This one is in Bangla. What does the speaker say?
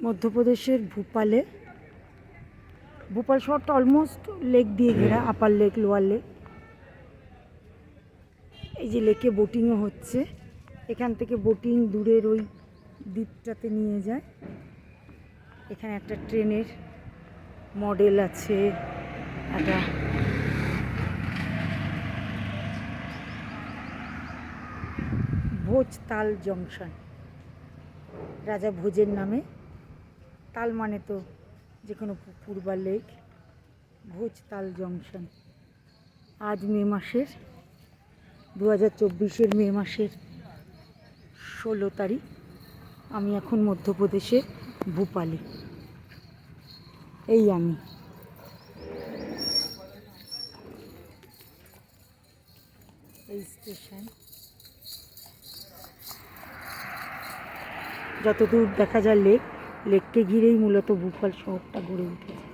মধ্যপ্রদেশের ভোপালে। ভোপাল শহরটা অলমোস্ট লেক দিয়ে ঘেরা, আপার লেক, লোয়ার লেক। এই যে লেকে বোটিংও হচ্ছে। এখান থেকে বোটিং দূরের ওই দ্বীপটাতে নিয়ে যায়। এখানে একটা ট্রেনের মডেল আছে, একটা ভোজ তাল জংশন, রাজা ভোজের নামে। তাল মানে তো যে কোনো পুকুর বা লেক। ভোজ তাল জংশন। আজ মে মাসের 2024 মে মাসের 16 তারিখ। আমি এখন মধ্যপ্রদেশে ভোপালে। এই আমি এই স্টেশন। যতদূর দেখা যায় লেক, লেককে ঘিরেই মূলত ভোপাল শহরটা গড়ে উঠেছে।